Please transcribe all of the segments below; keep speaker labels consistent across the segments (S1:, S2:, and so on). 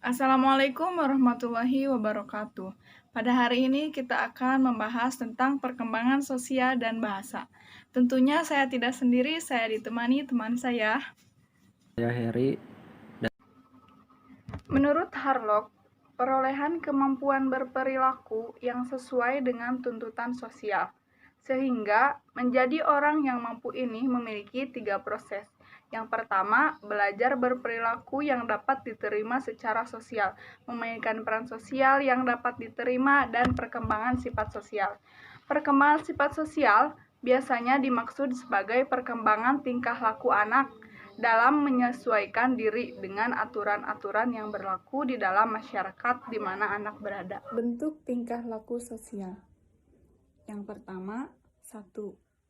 S1: Assalamualaikum warahmatullahi wabarakatuh. Pada hari ini kita akan membahas tentang perkembangan sosial dan bahasa. Tentunya saya tidak sendiri, saya ditemani teman saya.
S2: Saya Heri.
S1: Menurut Harlock, perolehan kemampuan berperilaku yang sesuai dengan tuntutan sosial. Sehingga menjadi orang yang mampu ini memiliki 3 proses. Yang pertama, belajar berperilaku yang dapat diterima secara sosial, memainkan peran sosial yang dapat diterima, dan perkembangan sifat sosial. Perkembangan sifat sosial biasanya dimaksud sebagai perkembangan tingkah laku anak dalam menyesuaikan diri dengan aturan-aturan yang berlaku di dalam masyarakat di mana anak berada. Bentuk tingkah laku sosial. Yang pertama, 1.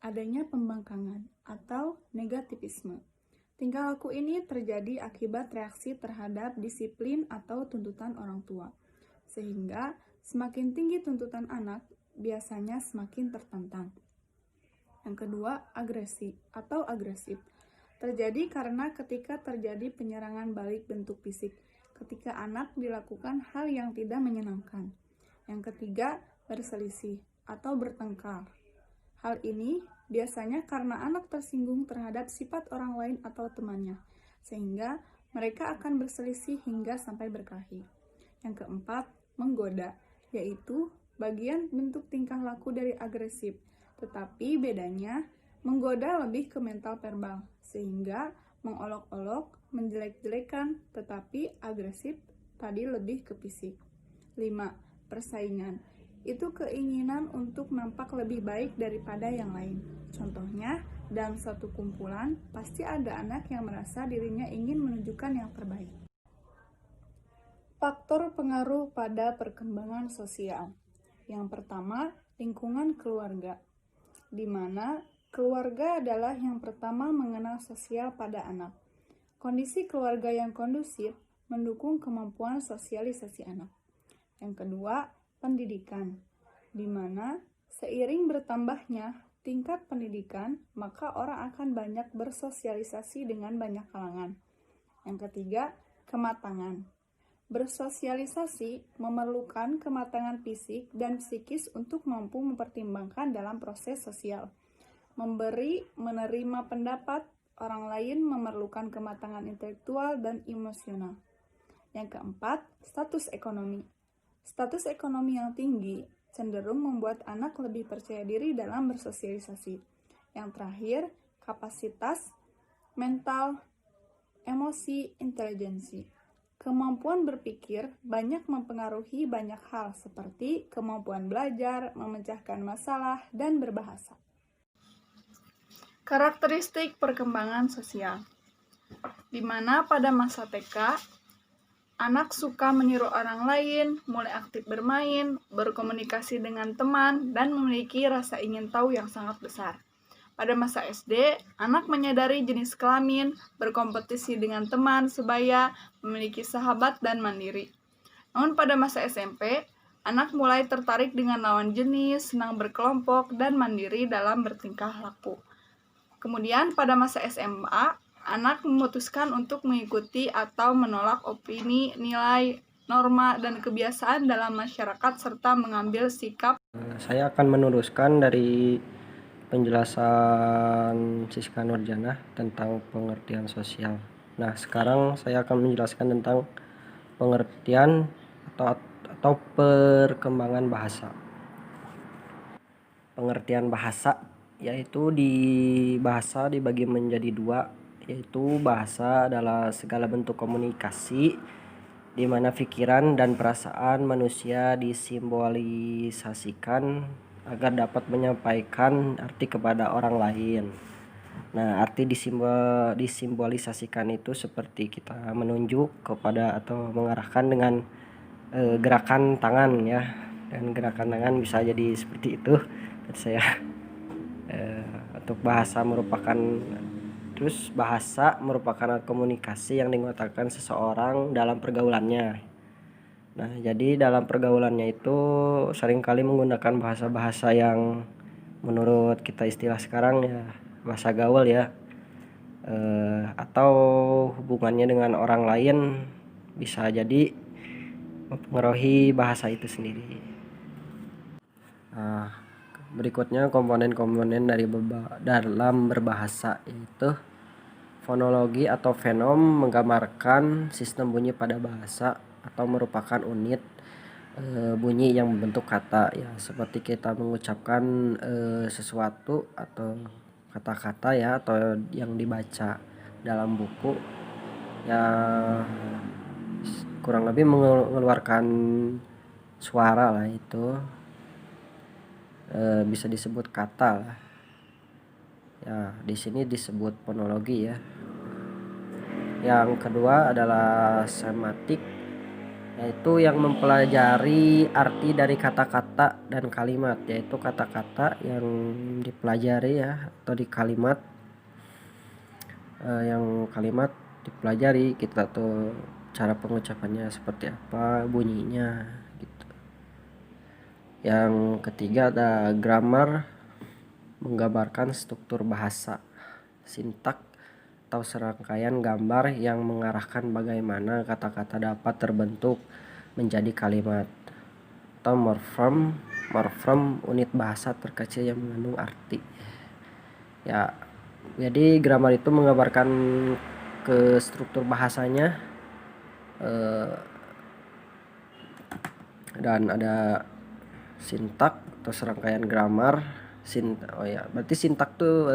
S1: Adanya pembangkangan atau negativisme. Tingkah laku ini terjadi akibat reaksi terhadap disiplin atau tuntutan orang tua. Sehingga semakin tinggi tuntutan anak, biasanya semakin tertantang. Yang kedua, agresi atau agresif. Terjadi karena ketika terjadi penyerangan balik bentuk fisik, ketika anak dilakukan hal yang tidak menyenangkan. Yang ketiga, berselisih atau bertengkar. Hal ini biasanya karena anak tersinggung terhadap sifat orang lain atau temannya, sehingga mereka akan berselisih hingga sampai berkelahi. Yang keempat, menggoda, yaitu bagian bentuk tingkah laku dari agresif, tetapi bedanya menggoda lebih ke mental verbal, sehingga mengolok-olok, menjelek-jelekan, tetapi agresif tadi lebih ke fisik. 5. Persaingan. Itu keinginan untuk nampak lebih baik daripada yang lain. Contohnya, dalam suatu kumpulan, pasti ada anak yang merasa dirinya ingin menunjukkan yang terbaik. Faktor pengaruh pada perkembangan sosial. Yang pertama, lingkungan keluarga, di mana keluarga adalah yang pertama mengenal sosial pada anak. Kondisi keluarga yang kondusif mendukung kemampuan sosialisasi anak. Yang kedua, pendidikan, di mana seiring bertambahnya tingkat pendidikan, maka orang akan banyak bersosialisasi dengan banyak kalangan. Yang ketiga, kematangan. Bersosialisasi memerlukan kematangan fisik dan psikis untuk mampu mempertimbangkan dalam proses sosial. Memberi, menerima pendapat orang lain memerlukan kematangan intelektual dan emosional. Yang keempat, status ekonomi. Status ekonomi yang tinggi cenderung membuat anak lebih percaya diri dalam bersosialisasi. Yang terakhir, kapasitas mental, emosi, intelijensi. Kemampuan berpikir banyak mempengaruhi banyak hal seperti kemampuan belajar, memecahkan masalah, dan berbahasa. Karakteristik perkembangan sosial, di mana pada masa TK, anak suka meniru orang lain, mulai aktif bermain, berkomunikasi dengan teman, dan memiliki rasa ingin tahu yang sangat besar. Pada masa SD, anak menyadari jenis kelamin, berkompetisi dengan teman sebaya, memiliki sahabat, dan mandiri. Namun pada masa SMP, anak mulai tertarik dengan lawan jenis, senang berkelompok, dan mandiri dalam bertingkah laku. Kemudian pada masa SMA, anak memutuskan untuk mengikuti atau menolak opini, nilai, norma, dan kebiasaan dalam masyarakat serta mengambil sikap.
S2: Saya akan meneruskan dari penjelasan Siska Nurjana tentang pengertian sosial. Nah, sekarang saya akan menjelaskan tentang pengertian atau perkembangan bahasa. Pengertian bahasa yaitu bahasa dibagi menjadi dua, yaitu bahasa adalah segala bentuk komunikasi di mana pikiran dan perasaan manusia disimbolisasikan agar dapat menyampaikan arti kepada orang lain. Nah, arti disimbolisasikan itu seperti kita menunjuk kepada atau mengarahkan dengan gerakan tangan ya, dan gerakan tangan bisa jadi seperti itu. Saya untuk bahasa merupakan alat komunikasi yang digunakan seseorang dalam pergaulannya. Nah, jadi dalam pergaulannya itu seringkali menggunakan bahasa-bahasa yang menurut kita istilah sekarang ya bahasa gaul ya, atau hubungannya dengan orang lain bisa jadi mempengaruhi bahasa itu sendiri. Nah, berikutnya komponen-komponen dalam berbahasa, yaitu fonologi atau fenom menggambarkan sistem bunyi pada bahasa atau merupakan unit bunyi yang membentuk kata, ya seperti kita mengucapkan sesuatu atau kata-kata ya, atau yang dibaca dalam buku ya, kurang lebih mengeluarkan suara lah, itu bisa disebut kata lah ya. Di sini disebut fonologi ya. Yang kedua adalah semantik, yaitu yang mempelajari arti dari kata-kata dan kalimat, yaitu kata-kata yang dipelajari ya, atau di kalimat yang kalimat dipelajari, kita tuh cara pengucapannya seperti apa, bunyinya gitu. Yang ketiga ada grammar, menggambarkan struktur bahasa, sintak atau serangkaian gambar yang mengarahkan bagaimana kata-kata dapat terbentuk menjadi kalimat. Atau morfem, unit bahasa terkecil yang mengandung arti ya. Jadi grammar itu menggambarkan ke struktur bahasanya, dan ada sintak atau serangkaian grammar. Berarti sintak tuh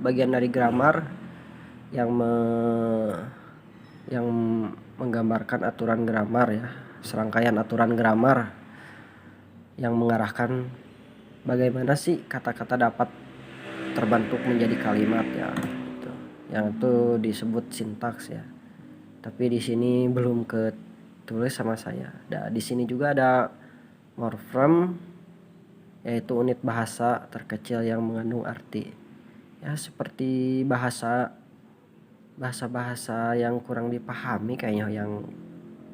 S2: bagian dari grammar yang menggambarkan aturan grammar ya, serangkaian aturan grammar yang mengarahkan bagaimana sih kata-kata dapat terbentuk menjadi kalimat ya gitu. Yang itu disebut sintaks ya. Tapi di sini belum ketulis sama saya. Di sini juga ada morfem, yaitu unit bahasa terkecil yang mengandung arti. Ya seperti bahasa yang kurang dipahami kayaknya, yang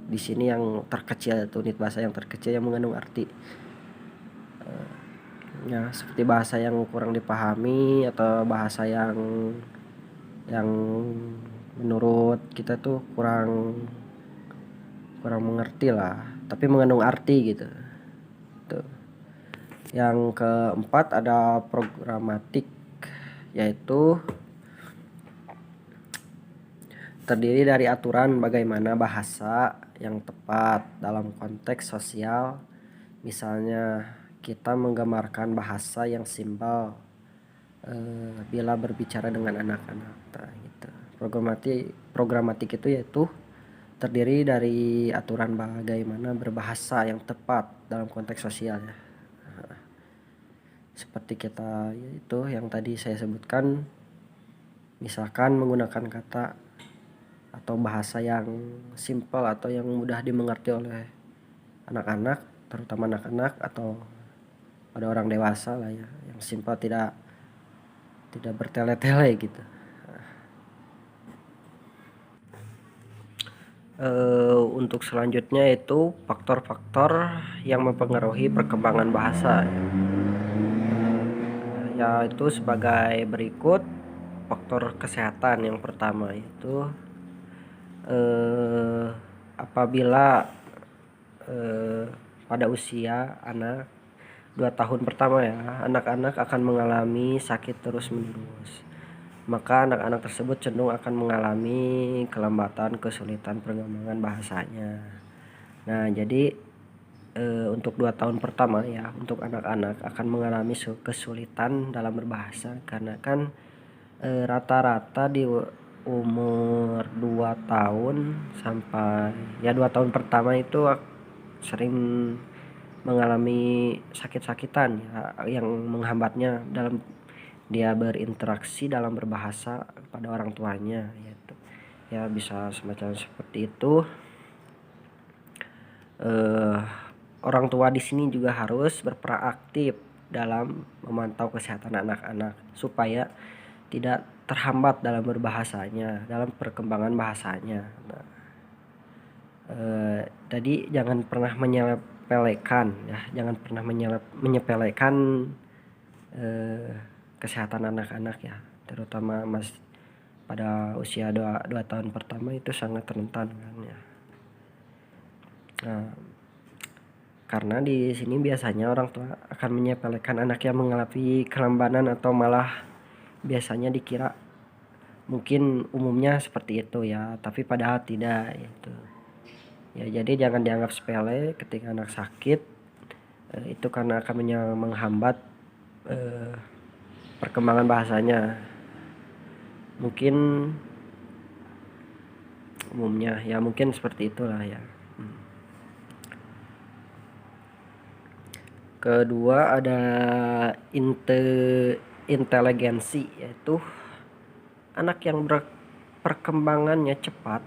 S2: di sini yang terkecil itu unit bahasa yang terkecil yang mengandung arti. Ya seperti bahasa yang kurang dipahami atau bahasa yang menurut kita tuh kurang mengerti lah, tapi mengandung arti gitu. Tuh. Yang keempat ada programatik, yaitu terdiri dari aturan bagaimana bahasa yang tepat dalam konteks sosial. Misalnya kita menggambarkan bahasa yang simpel bila berbicara dengan anak-anak gitu. Programatik itu yaitu terdiri dari aturan bagaimana berbahasa yang tepat dalam konteks sosial ya. Seperti kita yaitu yang tadi saya sebutkan, misalkan menggunakan kata atau bahasa yang simpel atau yang mudah dimengerti oleh anak-anak, terutama anak-anak atau pada orang dewasa lah ya, yang simpel, tidak bertele-tele gitu. Untuk selanjutnya itu faktor-faktor yang mempengaruhi perkembangan bahasa ya, itu sebagai berikut. Faktor kesehatan yang pertama itu apabila pada usia anak 2 tahun pertama ya, anak-anak akan mengalami sakit terus menerus, maka anak-anak tersebut cenderung akan mengalami kelambatan, kesulitan perkembangan bahasanya. Nah jadi untuk 2 tahun pertama ya, untuk anak-anak akan mengalami kesulitan dalam berbahasa, karena kan rata-rata di umur 2 tahun sampai ya 2 tahun pertama itu sering mengalami sakit-sakitan ya, yang menghambatnya dalam dia berinteraksi dalam berbahasa pada orang tuanya gitu. Ya bisa semacam seperti itu. Orang tua di sini juga harus berperan aktif dalam memantau kesehatan anak-anak supaya tidak terhambat dalam berbahasanya, dalam perkembangan bahasanya. Nah, tadi jangan pernah menyepelekan ya, jangan pernah menyepelekan kesehatan anak-anak ya, terutama pada usia 2 tahun pertama itu sangat rentan kan ya. Nah, karena di sini biasanya orang tua akan menyepelekan anak yang mengalami kelambanan atau malah biasanya dikira mungkin umumnya seperti itu ya, tapi padahal tidak itu. Ya, jadi jangan dianggap sepele ketika anak sakit, itu karena akan menghambat perkembangan bahasanya. Mungkin umumnya ya mungkin seperti itulah ya. Kedua ada inteligensi, yaitu anak yang perkembangannya cepat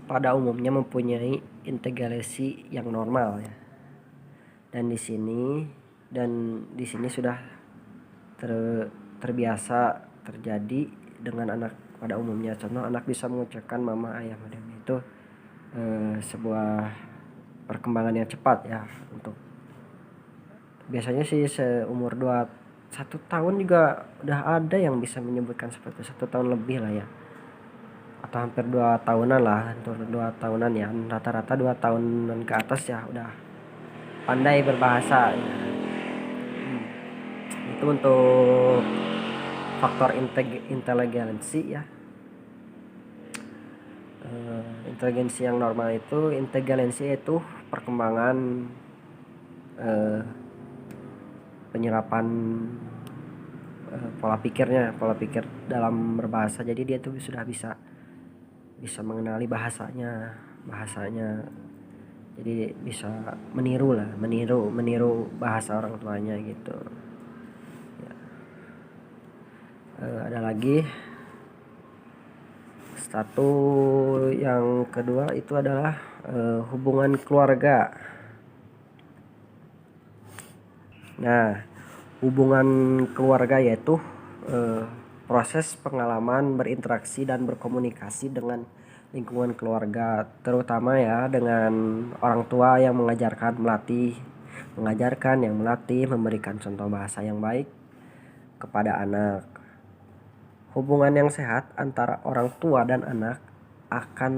S2: pada umumnya mempunyai inteligensi yang normal ya. Dan di sini sudah terbiasa terjadi dengan anak pada umumnya. Contoh, anak bisa mengucapkan mama, ayah, madam, itu sebuah perkembangan yang cepat ya. Untuk biasanya sih seumur 1 tahun juga udah ada yang bisa menyebutkan seperti 1 tahun lebih lah ya, atau hampir 2 tahunan lah, 2 tahunan ya, rata-rata 2 tahunan ke atas ya udah pandai berbahasa ya. Itu untuk faktor inteligensi ya. Inteligensi yang normal itu, inteligensi itu perkembangan penyerapan pola pikir dalam berbahasa. Jadi dia tuh sudah bisa mengenali bahasanya, jadi bisa meniru bahasa orang tuanya gitu ya. Ada lagi satu, yang kedua itu adalah hubungan keluarga. Nah, hubungan keluarga yaitu proses pengalaman berinteraksi dan berkomunikasi dengan lingkungan keluarga, terutama ya dengan orang tua yang melatih, memberikan contoh bahasa yang baik kepada anak. Hubungan yang sehat antara orang tua dan anak akan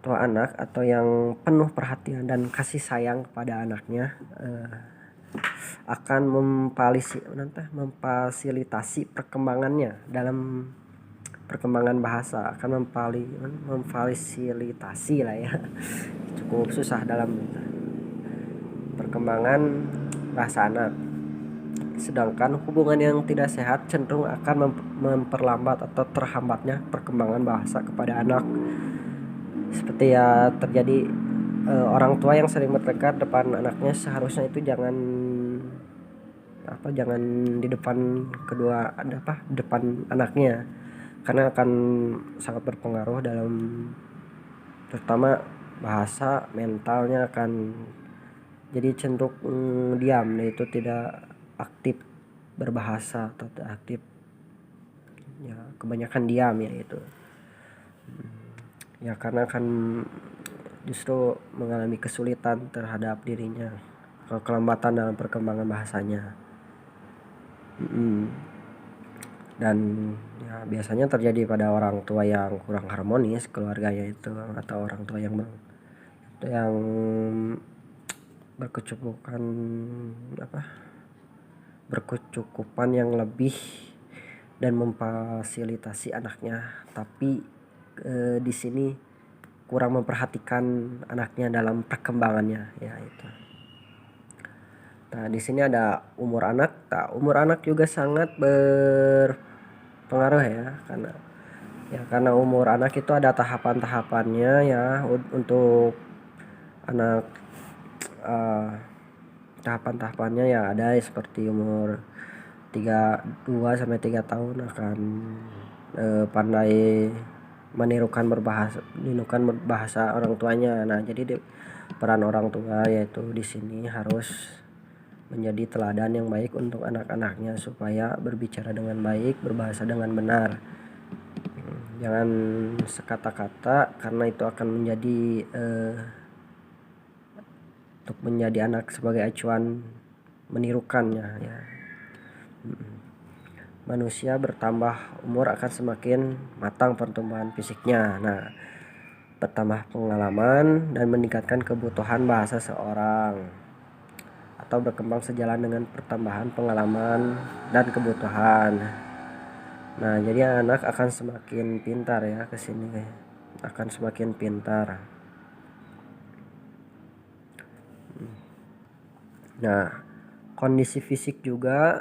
S2: tua anak atau yang penuh perhatian dan kasih sayang kepada anaknya akan memfasilitasi perkembangannya dalam perkembangan bahasa, akan memfasilitasi lah ya, cukup susah dalam perkembangan bahasa anak. Sedangkan hubungan yang tidak sehat cenderung akan memperlambat atau terhambatnya perkembangan bahasa kepada anak. Seperti ya terjadi orang tua yang sering bertengkar depan anaknya, seharusnya itu jangan di depan depan anaknya, karena akan sangat berpengaruh dalam terutama bahasa, mentalnya akan jadi cenderung diam, yaitu tidak aktif berbahasa atau tidak aktif ya, kebanyakan diam ya itu ya, karena akan justru mengalami kesulitan terhadap dirinya, kelembatan dalam perkembangan bahasanya. Dan ya biasanya terjadi pada orang tua yang kurang harmonis keluarganya itu, atau orang tua yang berkecukupan yang lebih dan memfasilitasi anaknya, tapi di sini kurang memperhatikan anaknya dalam perkembangannya ya itu. Nah, di sini ada umur anak. Umur anak juga sangat berpengaruh ya, karena umur anak itu ada tahapan-tahapannya ya. Untuk anak tahapan-tahapannya ya ada seperti umur 2 sampai 3 tahun akan pandai menirukan bahasa orang tuanya. Nah, jadi peran orang tua yaitu di sini harus menjadi teladan yang baik untuk anak-anaknya supaya berbicara dengan baik, berbahasa dengan benar. Jangan sekata-kata, karena itu akan menjadi anak sebagai acuan menirukannya ya. Manusia bertambah umur akan semakin matang pertumbuhan fisiknya. Nah, bertambah pengalaman, dan meningkatkan kebutuhan bahasa seorang, atau berkembang sejalan dengan pertambahan pengalaman dan kebutuhan. Nah, jadi anak akan semakin pintar ya ke sini, akan semakin pintar. Nah, kondisi fisik juga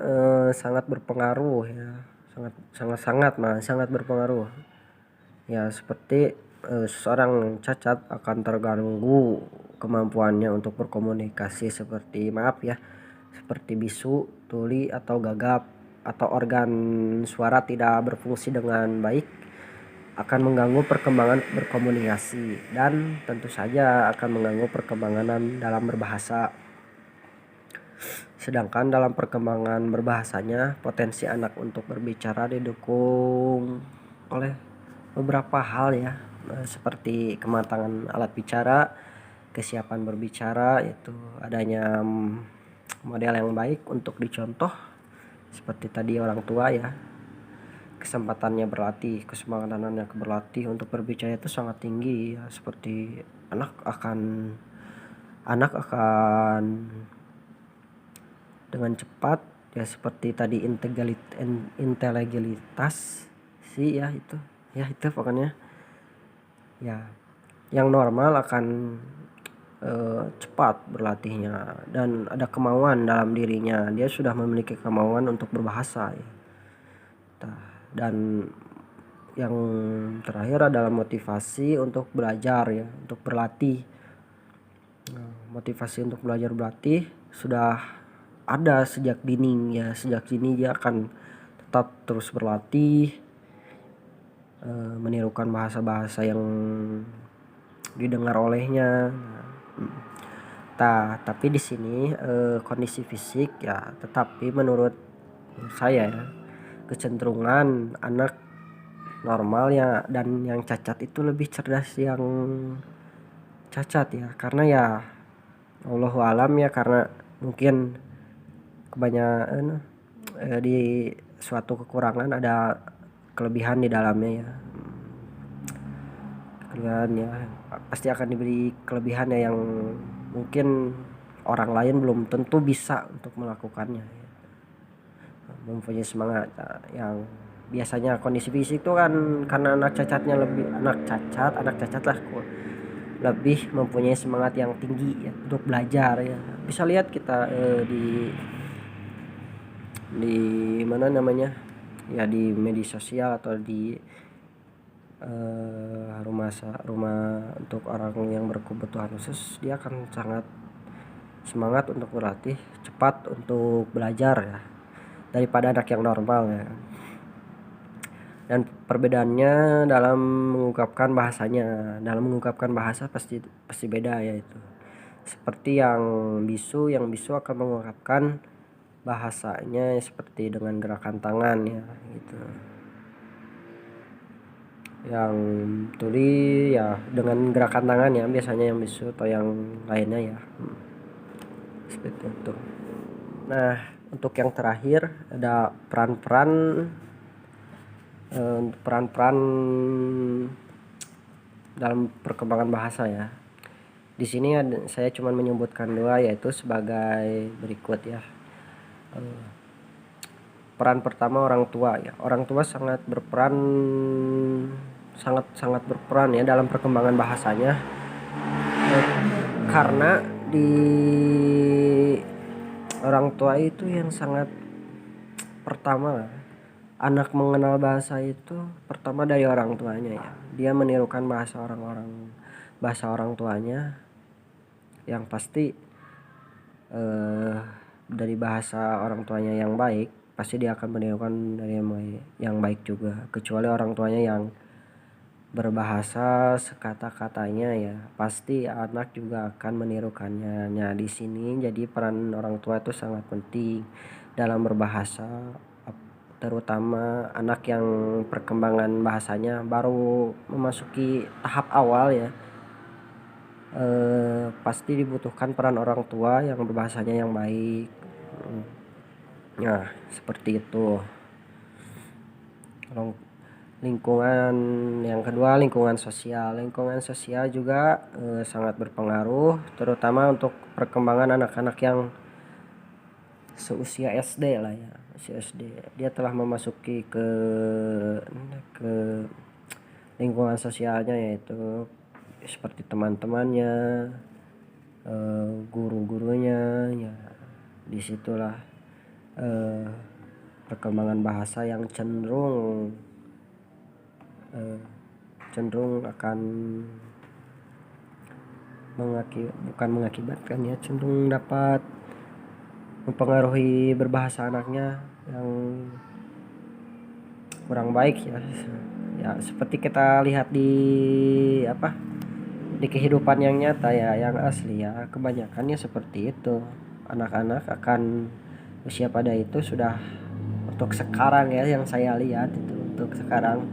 S2: sangat berpengaruh ya, sangat berpengaruh. Ya, seperti seorang cacat akan terganggu kemampuannya untuk berkomunikasi seperti seperti bisu, tuli atau gagap, atau organ suara tidak berfungsi dengan baik, akan mengganggu perkembangan berkomunikasi dan tentu saja akan mengganggu perkembangan dalam berbahasa. Sedangkan dalam perkembangan berbahasanya, potensi anak untuk berbicara didukung oleh beberapa hal ya, seperti kematangan alat bicara, kesiapan berbicara, yaitu adanya model yang baik untuk dicontoh seperti tadi orang tua ya, kesempatannya berlatih, kesempatannya berlatih untuk berbicara itu sangat tinggi ya, seperti anak akan dengan cepat ya, seperti tadi integritas sih ya, itu pokoknya ya, yang normal akan cepat berlatihnya dan ada kemauan dalam dirinya, dia sudah memiliki kemauan untuk berbahasa ya. Dan yang terakhir adalah motivasi untuk belajar ya, untuk berlatih. Motivasi untuk belajar berlatih sudah ada sejak dini ya, sejak dini dia akan tetap terus berlatih, menirukan bahasa-bahasa yang didengar olehnya. Tapi di sini kondisi fisik ya, tetapi menurut saya ya, kecenderungan anak normal ya dan yang cacat itu lebih cerdas yang cacat ya, karena ya Allahu alam ya, karena mungkin kebanyakan di suatu kekurangan ada kelebihan di dalamnya ya. Kelebihan ya, pasti akan diberi kelebihan ya, yang mungkin orang lain belum tentu bisa untuk melakukannya ya. Mempunyai semangat yang biasanya kondisi fisik itu kan, karena anak cacat lah lebih mempunyai semangat yang tinggi ya untuk belajar ya. Bisa lihat kita di mana namanya ya, di media sosial atau di rumah untuk orang yang berkebutuhan khusus, dia akan sangat semangat untuk berlatih, cepat untuk belajar ya, daripada anak yang normal ya. Dan perbedaannya dalam mengungkapkan bahasanya, dalam mengungkapkan bahasa pasti beda ya itu. Seperti yang bisu akan mengungkapkan bahasanya seperti dengan gerakan tangan ya gitu. Yang tuli ya dengan gerakan tangan ya, biasanya yang bisu atau yang lainnya ya. Seperti itu. Nah, untuk yang terakhir ada peran-peran dalam perkembangan bahasa ya. Di sini saya cuma menyebutkan dua, yaitu sebagai berikut ya. Peran pertama orang tua ya. Orang tua sangat berperan ya dalam perkembangan bahasanya. Karena di orang tua itu yang sangat pertama, anak mengenal bahasa itu pertama dari orang tuanya ya. Dia menirukan bahasa orang tuanya, yang pasti dari bahasa orang tuanya yang baik, pasti dia akan menirukan dari yang baik juga. Kecuali orang tuanya yang berbahasa sekata-katanya ya, pasti anak juga akan menirukannya. Nah, di sini jadi peran orang tua itu sangat penting dalam berbahasa, terutama anak yang perkembangan bahasanya baru memasuki tahap awal ya. Pasti dibutuhkan peran orang tua yang berbahasanya yang baik. Nah, seperti itu. Lingkungan yang kedua, lingkungan sosial. Lingkungan sosial juga sangat berpengaruh, terutama untuk perkembangan anak-anak yang seusia SD lah ya, usia SD. Dia telah memasuki ke lingkungan sosialnya, yaitu seperti teman-temannya, guru-gurunya, ya disitulah perkembangan bahasa yang cenderung akan bukan mengakibatkan ya, cenderung dapat mempengaruhi berbahasa anaknya yang kurang baik ya. Ya seperti kita lihat di kehidupan yang nyata ya, yang asli ya, kebanyakannya seperti itu. Anak-anak akan usia pada itu sudah, untuk sekarang ya yang saya lihat itu, untuk sekarang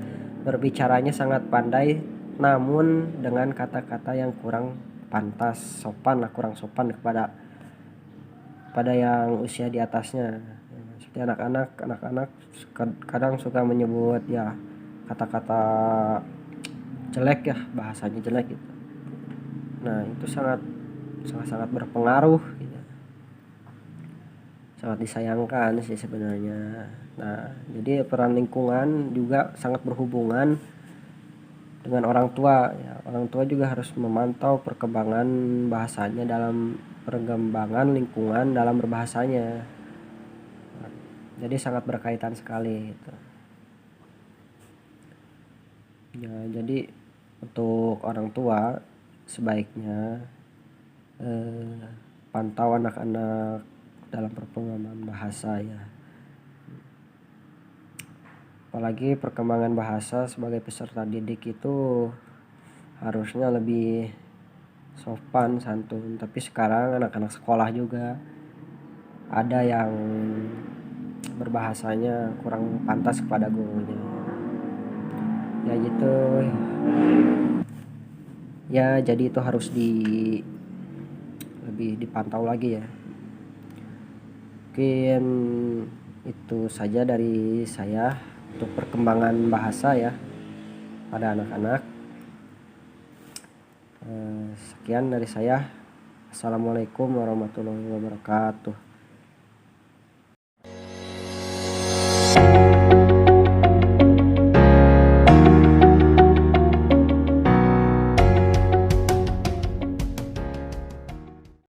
S2: berbicaranya sangat pandai, namun dengan kata-kata yang kurang pantas, kurang sopan pada yang usia di atasnya. Seperti anak-anak kadang suka menyebut ya kata-kata jelek ya, bahasanya jelek gitu. Nah itu sangat berpengaruh gitu. Sangat disayangkan sih sebenarnya. Nah jadi peran lingkungan juga sangat berhubungan dengan orang tua ya. Orang tua juga harus memantau perkembangan bahasanya, dalam perkembangan lingkungan dalam berbahasanya. Jadi sangat berkaitan sekali gitu. Ya, jadi untuk orang tua sebaiknya pantau anak-anak dalam perkembangan bahasa ya. Apalagi perkembangan bahasa sebagai peserta didik itu harusnya lebih sopan, santun. Tapi sekarang anak-anak sekolah juga ada yang berbahasanya kurang pantas kepada gurunya. Ya gitu. Ya jadi itu harus lebih dipantau lagi ya. Mungkin itu saja dari saya untuk perkembangan bahasa ya pada anak-anak. Sekian dari saya. Assalamualaikum warahmatullahi wabarakatuh.